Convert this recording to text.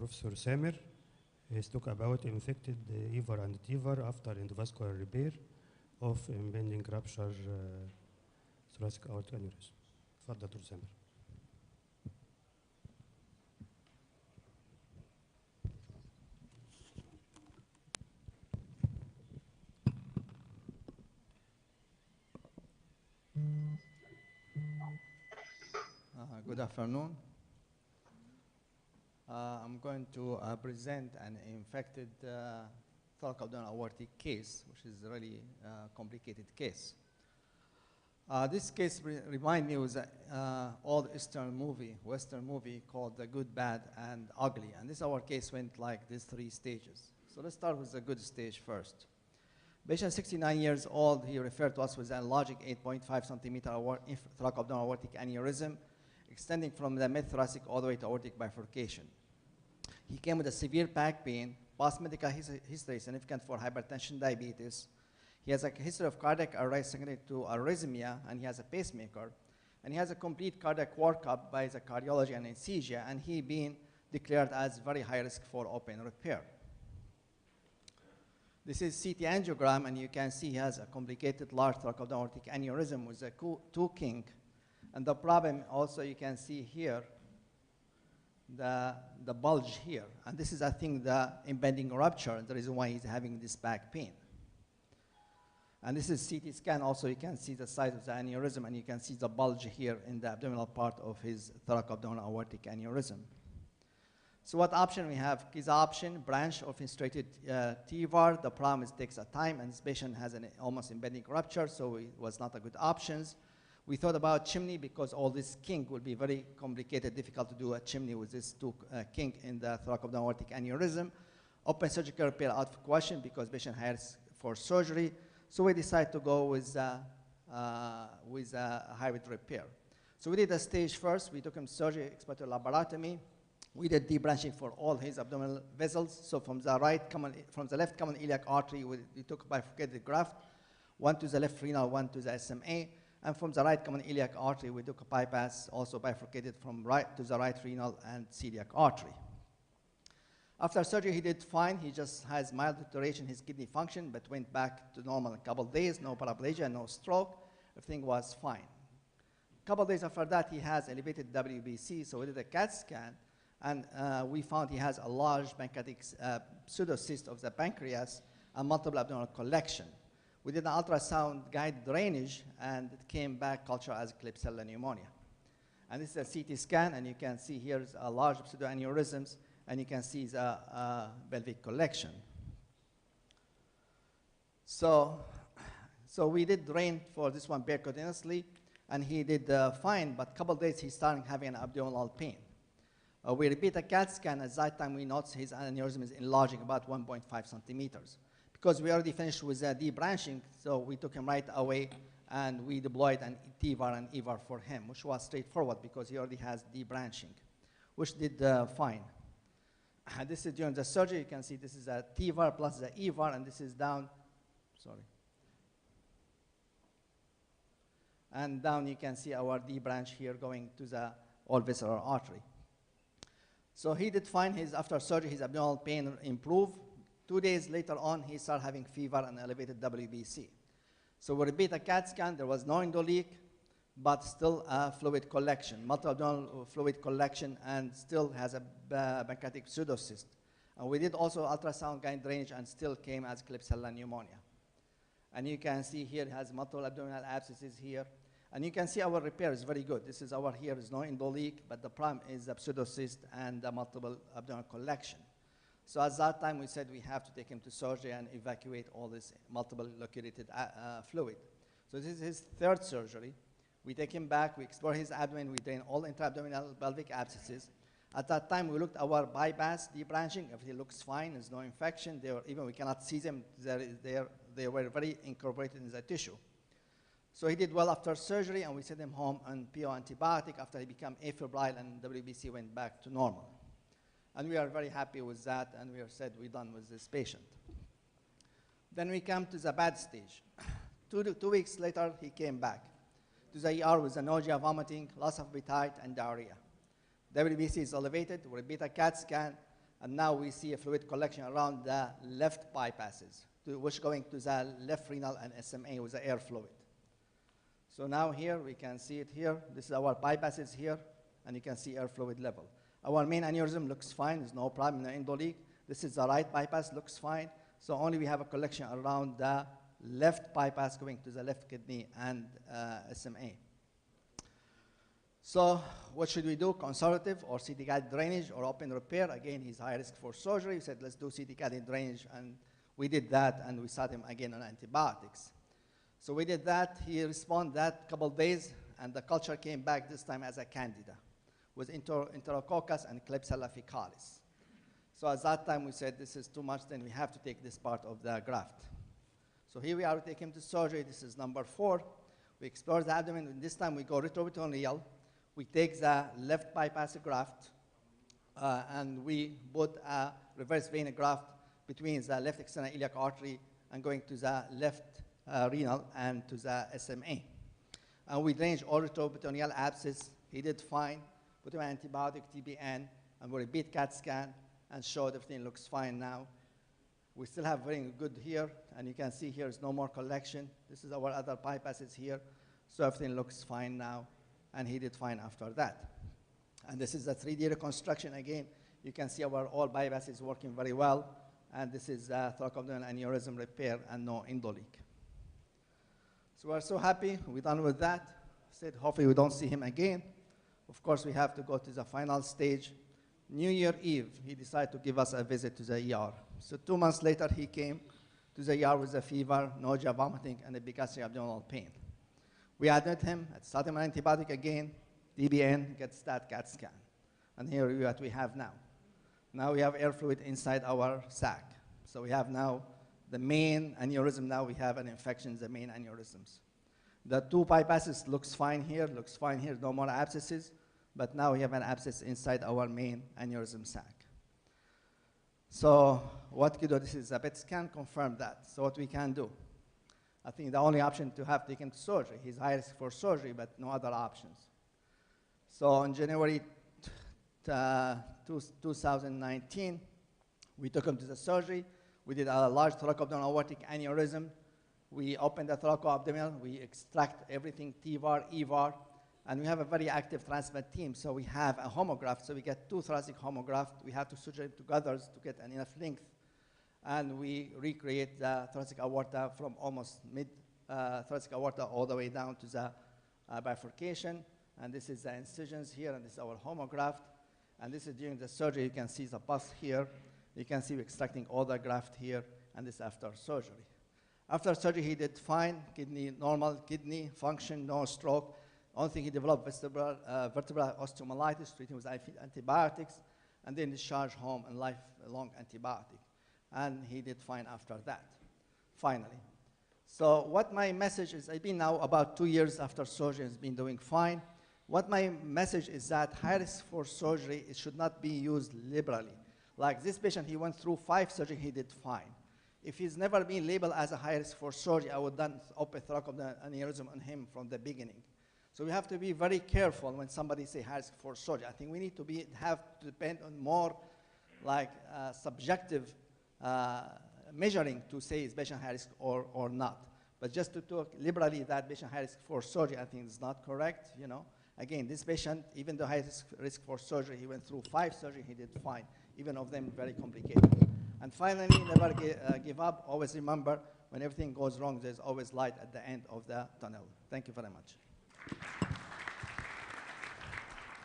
Professor Samer. He talk about infected EVAR and TEVAR after endovascular repair of impending rupture thoracic aortic aneurysm. اتفضل دكتور سامر. Good afternoon. I'm going to present an infected thoracoabdominal aortic case, which is a really complicated case. This case reminds me of an old Western movie called The Good, Bad, and Ugly. And this our case went like these 3 stages. So let's start with the good stage first. Patient 69 years old, he referred to us with an enlarging 8.5 centimeter thoracoabdominal aortic aneurysm, extending from the mid-thoracic all the way to aortic bifurcation. He came with a severe back pain, past medical history significant for hypertension, diabetes. He has a history of cardiac arrest secondary to arrhythmia, and he has a pacemaker. And he has a complete cardiac workup by the cardiology and anesthesia, and he been declared as very high risk for open repair. This is CT angiogram, and you can see he has a complicated large thoracoabdominal aortic aneurysm with a 2 kink. And the problem also you can see here, the bulge here. And this is, I think, the impending rupture, the reason why he's having this back pain. And this is CT scan also, you can see the size of the aneurysm, and you can see the bulge here in the abdominal part of his thoracoabdominal aortic aneurysm. So what option we have? His option, branch of infiltrated TEVAR. The problem is it takes a time, and this patient has an almost impending rupture, so it was not a good options. We thought about chimney because all this kink will be very complicated, difficult to do a chimney with this 2 kink in the thoracoabdominal aortic aneurysm. Open surgical repair out of question because patient has for surgery. So we decided to go with a hybrid repair. So we did a stage first. We took him surgery, expiratory laparotomy. We did debranching for all his abdominal vessels. So from the left common iliac artery, we took bifurcated graft, one to the left renal, one to the SMA. And from the right common iliac artery, we took a bypass, also bifurcated from right to the right renal and celiac artery. After surgery, he did fine. He just has mild deterioration in his kidney function, but went back to normal in a couple of days, no paraplegia, no stroke. Everything was fine. A couple of days after that, he has elevated WBC, so we did a CAT scan, and we found he has a large pancreatic pseudocyst of the pancreas and multiple abdominal collection. We did an ultrasound guide drainage, and it came back culture as Klebsiella pneumonia. And this is a CT scan, and you can see here's a large pseudoaneurysms, and you can see the pelvic collection. So we did drain for this one percutaneously, and he did fine, but a couple of days he started having an abdominal pain. We repeat a CAT scan. At that time, we noticed his aneurysm is enlarging about 1.5 centimeters. Because we already finished with debranching, so we took him right away, and we deployed an TEVAR and EVAR for him, which was straightforward because he already has debranching, which did fine. This is during the surgery. You can see this is a TEVAR plus the EVAR, and this is down, sorry. And down you can see our debranch here going to the all-visceral artery. So he did fine. After surgery, his abdominal pain improved. 2 days later on, he started having fever and elevated WBC. So we repeat a CAT scan. There was no endoleak, but still fluid collection, multiple abdominal fluid collection, and still has a pancreatic pseudocyst. And we did also ultrasound guide drainage, and still came as Klebsiella pneumonia. And you can see here it has multiple abdominal abscesses here. And you can see our repair is very good. This is our here is no endoleak, but the problem is the pseudocyst and the multiple abdominal collection. So at that time, we said we have to take him to surgery and evacuate all this multiple located fluid. So this is his 3rd surgery. We take him back, we explore his abdomen, we drain all intra-abdominal pelvic abscesses. At that time, we looked at our bypass debranching. Everything looks fine, there's no infection. Even we cannot see them, they were very incorporated in the tissue. So he did well after surgery, and we sent him home on PO antibiotic after he became afebrile and WBC went back to normal. And we are very happy with that, and we are said we're done with this patient. Then we come to the bad stage. 2 weeks later, he came back to the ER with nausea, vomiting, loss of appetite, and diarrhea. WBC is elevated. We repeat a CAT scan. And now we see a fluid collection around the left bypasses, which going to the left renal and SMA with the air fluid. So now here, we can see it here. This is our bypasses here, and you can see air fluid level. Our main aneurysm looks fine. There's no problem in the endoleak. This is the right bypass, looks fine. So only we have a collection around the left bypass going to the left kidney and SMA. So what should we do? Conservative or CT-guided drainage or open repair? Again, he's high risk for surgery. We said, let's do CT-guided drainage, and we did that, and we started him again on antibiotics. So we did that. He responded that couple of days, and the culture came back this time as a candida with enterococcus and Klebsiella faecalis. So at that time, we said, this is too much, then we have to take this part of the graft. So here we are, we take him to surgery. This is number 4. We explore the abdomen, and this time we go retroperitoneal. We take the left bypass graft, and we put a reverse vein graft between the left external iliac artery and going to the left renal and to the SMA. And we drained all retroperitoneal abscess. He did fine. Put him on antibiotic, TBN, and we repeat CAT scan and showed everything looks fine now. We still have very good here, and you can see here is no more collection. This is our other bypasses here. So everything looks fine now, and he did fine after that. And this is a 3D reconstruction again. You can see our all bypasses working very well, and this is thoracoabdominal aneurysm repair and no endoleak. So we're so happy we're done with that. Said hopefully we don't see him again. Of course, we have to go to the final stage. New Year Eve, he decided to give us a visit to the ER. So 2 months later, he came to the ER with a fever, nausea, vomiting, and a gastric abdominal pain. We admit him, started him on antibiotic again, DBN, gets that CAT scan. And here is what we have now. Now we have air fluid inside our sac. So we have now the main aneurysm. Now we have an infection in the main aneurysms. The 2 bypasses looks fine here, no more abscesses. But now we have an abscess inside our main aneurysm sac. So what we do, this is a PET scan, confirm that. So what we can do? I think the only option to have taken to surgery. He's high risk for surgery, but no other options. So in January 2019, we took him to the surgery. We did a large thoracoabdominal aortic aneurysm. We opened the thoracoabdominal. We extract everything, TVAR, EVAR. And we have a very active transplant team, so we have a homograft. So we get 2 thoracic homografts. We have to suture it together to get enough length. And we recreate the thoracic aorta from almost mid-thoracic aorta all the way down to the bifurcation. And this is the incisions here, and this is our homograft. And this is during the surgery. You can see the pus here. You can see we're extracting all the graft here, and this after surgery. After surgery, he did fine. Kidney, normal kidney function, no stroke. Only thing he developed vertebral osteomyelitis, treated with antibiotics, and then discharged home and lifelong antibiotic. And he did fine after that, finally. So what my message is, I've been now about 2 years after surgery, has been doing fine. What my message is that high risk for surgery, it should not be used liberally. Like this patient, he went through 5 surgeries, he did fine. If he's never been labeled as a high risk for surgery, I would done open thoracoabdominal aneurysm on him from the beginning. So we have to be very careful when somebody say high risk for surgery. I think we need to have to depend on more like subjective measuring to say is patient high risk or not. But just to talk liberally that patient high risk for surgery, I think is not correct. You know, again, this patient, even though high risk for surgery, he went through 5 surgeries, he did fine. Even of them very complicated. And finally, never give up. Always remember, when everything goes wrong, there's always light at the end of the tunnel. Thank you very much.